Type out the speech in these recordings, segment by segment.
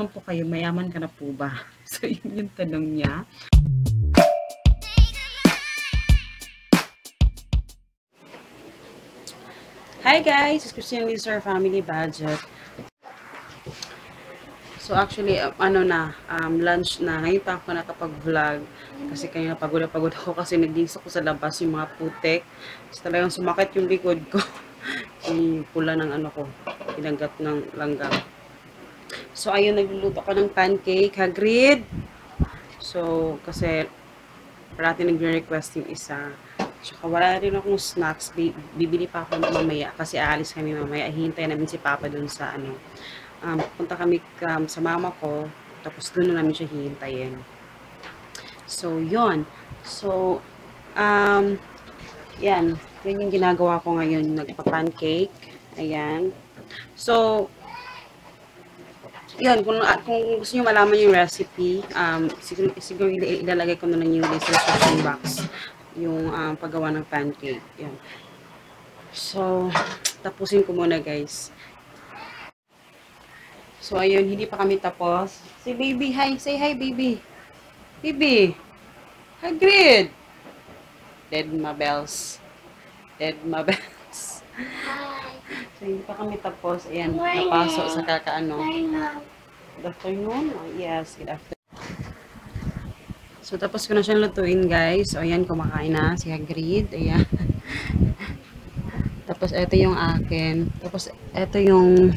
po kayo, mayaman ka na po ba? So, yun yung tanong niya. Hi guys, it's Christine with our family budget. So actually, lunch na. Ngayon pa ako nakapag-vlog. Kasi kaya pagod na pagod ako kasi nagdinis ako sa labas yung mga putek. So talagang sumakit yung likod ko. Yung pula ng ano ko, pinanggat ng langgam. So ayun, nagluluto ko ng pancake. Hagrid! So, kasi parati nagre-request yung isa. Tsaka wala rin akong snacks. Bibili pa ako mamaya kasi aalis kami mamaya. Hihintay namin si Papa dun sa punta kami sa mama ko. Tapos dun na namin siya hihintayin. So, yun. So, yan. Yan yung ginagawa ko ngayon. Nagpa-pancake. Ayan. So, yun, kung gusto nyo malaman yung recipe, siguro ilalagay ko na lang yung description box, yung paggawa ng pancake. Yun. So, tapusin ko muna guys. So, ayun, hindi pa kami tapos. Si baby, hi. Say hi, baby. Baby. Hagrid. Dead Mabels. Dead Mabels. So, hindi pa kami tapos. Ayan, napasok sa kakaano. Good afternoon. Oh, yes, good afternoon. So, tapos ko na siyang lutuin, guys. So, ayan, kumakain na si Hagrid. Ayan. Tapos, ito yung akin. Tapos, ito yung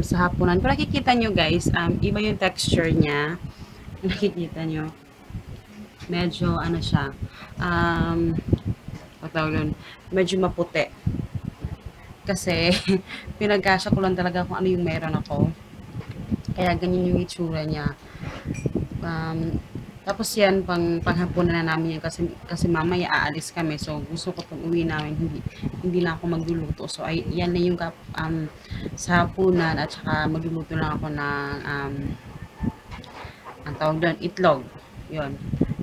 sa hapunan. Pero nakikita nyo, guys, iba yung texture niya. Nakikita nyo. Medyo, ano siya, medyo maputi. Kasi, pinagkasya ko lang talaga kung ano yung meron ako. Kaya, ganyan yung itsura niya. Tapos yan, panghapunan na namin yan kasi mamaya aalis kami. So, gusto ko pag uwi namin, hindi lang ako magluluto. So, yan na yung sa hapunan at saka magluluto lang ako ng ang tawag doon, itlog. Yun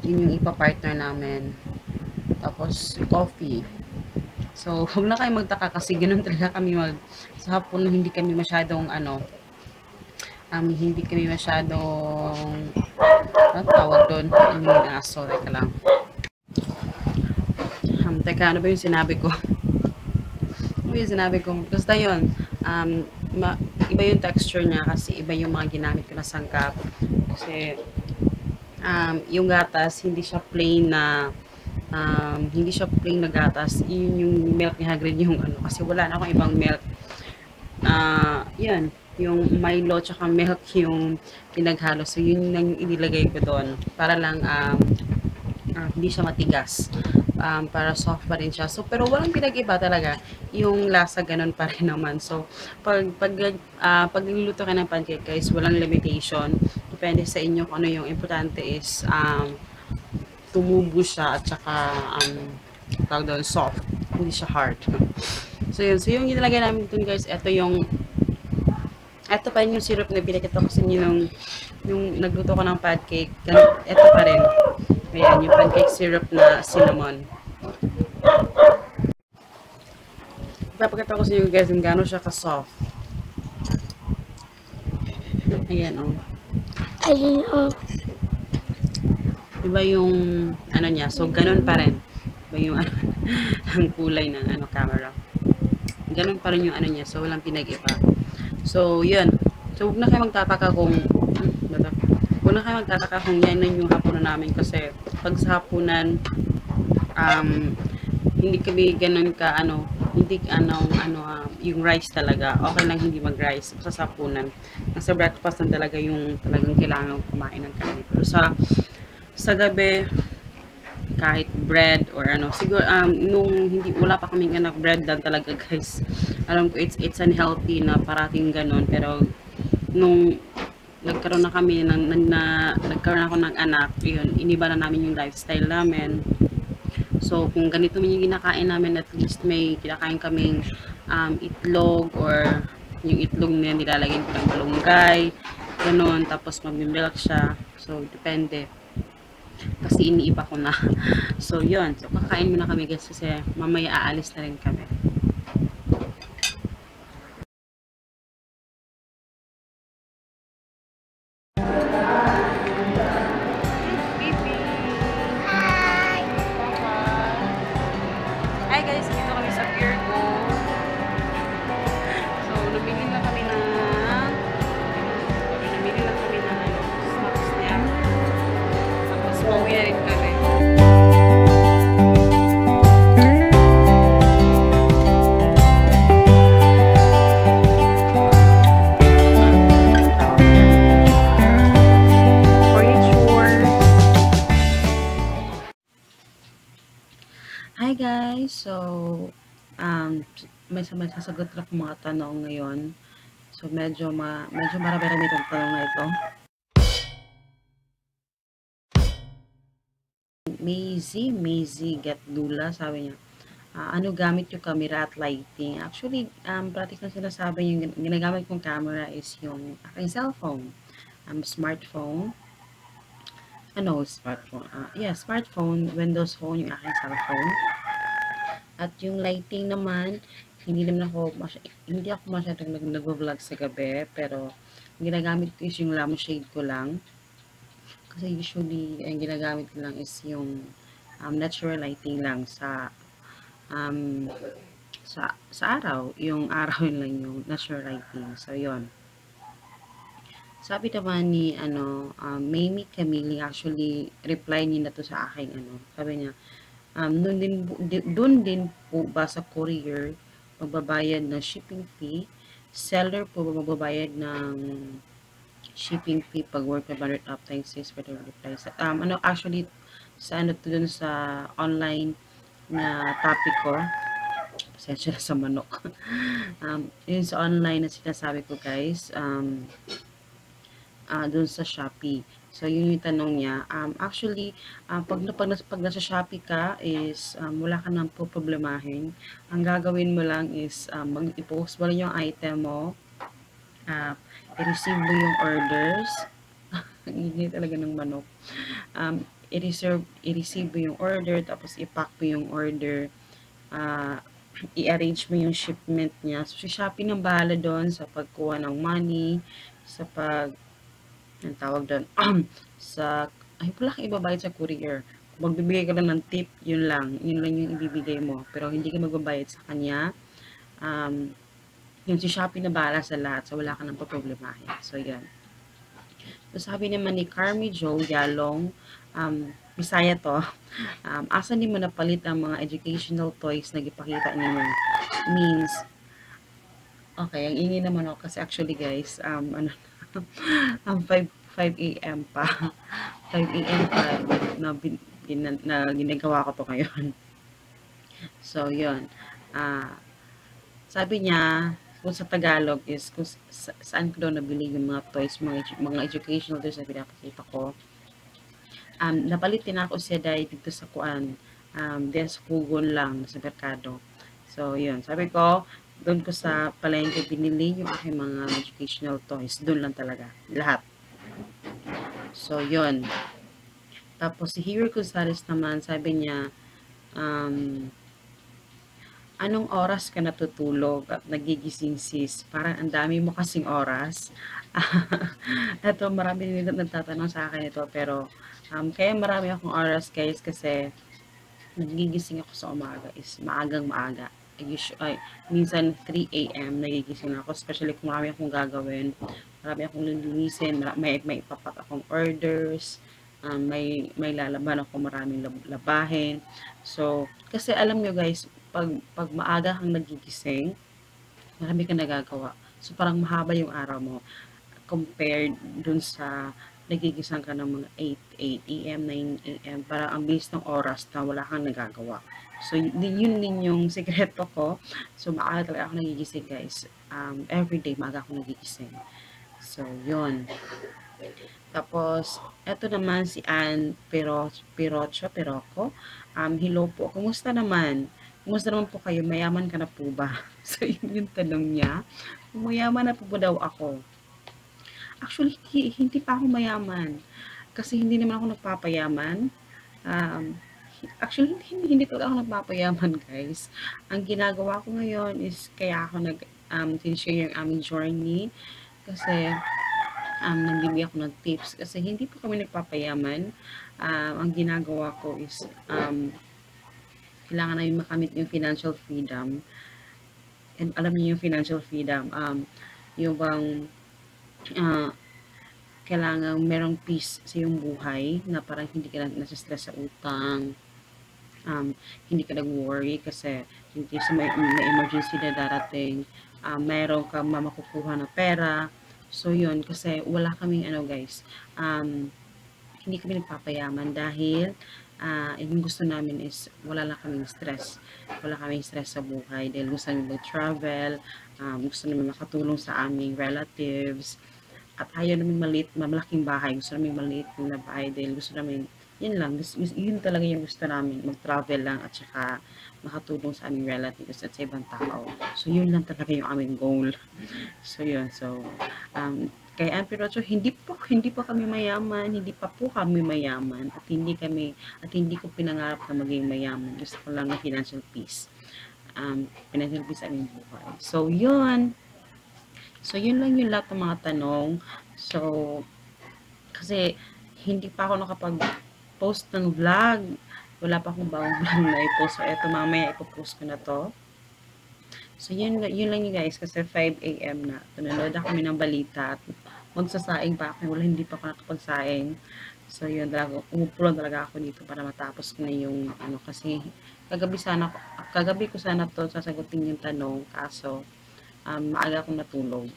yung ipa-partner namin. Tapos, coffee. So, huwag na kayo magtaka kasi ganun talaga kami sa hapon hindi kami masyadong hindi kami masyadong tawag doon, yung aso, teka lang. Teka, ano ba yung sinabi ko? Ano yung sinabi ko? Basta yun, iba yung texture niya kasi iba yung mga ginamit ko na sangkap. Kasi, yung gatas, hindi siya plain na gatas. Yun yung milk ni Hagrid yung kasi wala na akong ibang milk. Yan, yung Milo tsaka milk yung pinaghalo. So, yun lang yung inilagay ko doon. Para lang, hindi siya matigas. Para soft pa rin siya. So, pero walang pinag-iba talaga. Yung lasa ganun pa rin naman. So, pag niluluto ka ng pancake, guys, walang limitation. Depende sa inyo kung ano yung importante is, tumubo siya at saka, tawag doon, soft. Hindi siya hard. So, yun. So, yung ginalagay namin dito, guys, ito pa rin yung syrup na binakita ko sa inyo yung nagluto ko ng pancake. Ito pa rin. Ayan, yung pancake syrup na cinnamon. Ipapakita ko sa inyo guys kung gaano siya ka-soft. Ayan, oh. Ayun, oh. Iba yung niya. So, ganun pa rin. Iba yung ang kulay ng camera. Ganun pa rin yung niya. So, walang pinag-iba. So, yun. So, huwag na kayo magtataka kung yan yung hapunan namin kasi pag sa hapunan, hindi kami ganun ka, yung rice talaga. Okay lang hindi mag-rice sa hapunan. Nasa breakfast na talaga yung talagang kailangan kumain ng kanin. Pero sa gabi, kahit bread or siguro nung wala pa kaming anak, bread lang talaga guys. Alam ko it's unhealthy na parating ganun, pero nung nagkaroon nagkaroon ako ng anak, yun, iniba na namin yung lifestyle namin. So kung ganito man yung kinakain namin, at least may kinakain kaming itlog, or yung itlog na nilalagay ko ng malunggay, ganun, tapos mag-milk siya. So depende. Kasi iniiba ko na. So, yun. So, kakain muna kami guys kasi mamaya aalis na rin kami. may sasagot na akong mga tanong ngayon. So, medyo marami-rami itong tanong na ito. Maisie Get Dula, sabi niya, ano gamit yung camera at lighting? Actually, practice na sinasabi yung ginagamit kong camera is yung aking cellphone. Smartphone. Smartphone, Windows Phone yung aking cellphone. At yung lighting naman, hindi ako masyadong nag-vlog sa gabi, pero ginagamit ko is yung lampshade ko lang. Kasi usually, ang ginagamit ko lang is yung natural lighting lang sa araw. Yung araw lang yung natural lighting. So, yon. Sabi naman ni, Mamie Camille, actually, reply niya na to sa akin, sabi niya, doon din po ba sa courier magbabayad ng shipping fee? Seller po ba magbabayad ng shipping fee pag worth 500 up times 6 for the price? Actually, dun sa online na topic ko, pasensya sa manok. Yun sa online na sinasabi ko, guys, dun sa Shopee. So, yun yung tanong niya. Actually, pag nasa Shopee ka is wala ka nang problemahin. Ang gagawin mo lang is i-post mo lang yung item mo, i-receive mo yung orders. Hindi talaga ng manok. I-receive mo yung order, tapos i-pack mo yung order. I-arrange mo yung shipment niya. So, si Shopee nang bahala doon sa pagkuha ng money, sa ang tawag doon, wala kang ibabayad sa courier. Kung magbibigay ka lang ng tip, yun lang yung ibibigay mo. Pero hindi ka magbabayad sa kanya. Yun, si Shopee na bahala sa lahat, so wala ka nang paproblemahin. So, yun. So, sabi naman ni Carmi Joe Yalong, Bisaya to, asan di mo napalit ang mga educational toys na ipakita niyo? Means, okay, ang ingin naman ako kasi actually guys, 5 a.m. pa. 5 a.m. pa na ginagawa ko to ngayon. So, yun. Sabi niya, kung sa Tagalog is, kung saan ko daw nabili yung mga toys, mga educational toys na pinapakita ko. Napalit din ako siya dahil dito sa Despugon lang sa merkado. So, yun. Sabi ko, doon ko sa palengke binili yung aking mga educational toys. Doon lang talaga. Lahat. So, yun. Tapos, si Hero Gonzalez naman, sabi niya, anong oras ka natutulog at nagigising sis? Parang ang dami mo kasing oras. Ito, marami din nagtatanong sa akin ito, pero kaya marami akong oras guys kasi nagigising ako sa umaga is maagang maaga. Minsan 3 a.m. nagigising ako, especially kung marami akong gagawin, marami akong lilinisin, may ipapak akong orders, may lalaban ako, maraming labahin. So, kasi alam nyo guys, pag maaga kang nagigising, marami kang nagagawa. So, parang mahaba yung araw mo compared dun sa nagigising ka ng mga 8 a.m., 9 a.m. Parang ang bilis ng oras na wala kang nagagawa. So, yun din yung sekreto ko. So, maaga talaga ako nagigising, guys. Everyday, maaga ako nagigising. So, yun. Tapos, eto naman si Ann Piroco. Hello po. Kumusta naman? Kumusta naman po kayo? Mayaman ka na po ba? So, yun yung tanong niya. Mayaman na po ba daw ako? Actually, hindi pa ako mayaman. Kasi hindi naman ako nagpapayaman. Actually, hindi talaga ako nagpapayaman, guys. Ang ginagawa ko ngayon is kaya ako share yung aming journey. Kasi, nagbibigay ako ng tips. Kasi hindi pa kami nagpapayaman. Ang ginagawa ko is, kailangan namin makamit yung financial freedom. And alam niyo yung financial freedom, yung bang, kailangan merong peace sa iyong buhay na parang hindi ka nasa-stress sa utang, hindi ka nag-worry kasi hindi sa may emergency na darating, mayroon ka makukuha na pera. So yun, kasi wala kaming guys, hindi kami nagpapayaman dahil yung gusto namin is wala lang kaming stress. Wala kaming stress sa buhay dahil gusto namin mag-travel, gusto namin makatulong sa aming relatives, at ayaw namin malaking bahay. Gusto namin maliit na bahay dahil gusto namin, yun lang, yun talaga yung gusto namin, mag-travel lang at saka makatulong sa aming relatives at sa ibang tao. So, yun lang talaga yung aming goal. So, yun. So, kay Auntie Rocho, hindi pa kami mayaman, hindi pa po kami mayaman, at hindi ko pinangarap na maging mayaman. Gusto ko lang ng financial peace. Financial peace sa aming buhay. So, yun. So, yun lang yung lahat ng mga tanong. So, kasi hindi pa ako nakapag-post ng vlog. Wala pa akong bagong vlog na i-post. So, eto mamaya ipopost ko na to. So, yun lang yun guys. Kasi 5 AM na. Nanonood ako ng balita at magsasaing pa ako. Hindi pa ako nakapagsaing. So, yun talaga. Umupulan talaga ako dito para matapos ko na yung kasi kagabi ko sana to sasagutin yung tanong. Kaso, maaga akong natulog.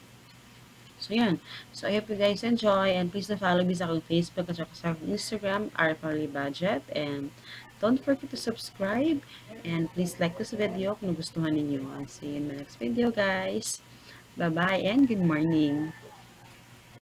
So, yan. So, I hope you guys enjoy. And please follow me sa akong Facebook at sa Instagram, rfamilybudget. And don't forget to subscribe. And please like this video kung nagustuhan ninyo. I'll see you in my next video, guys. Bye-bye and good morning.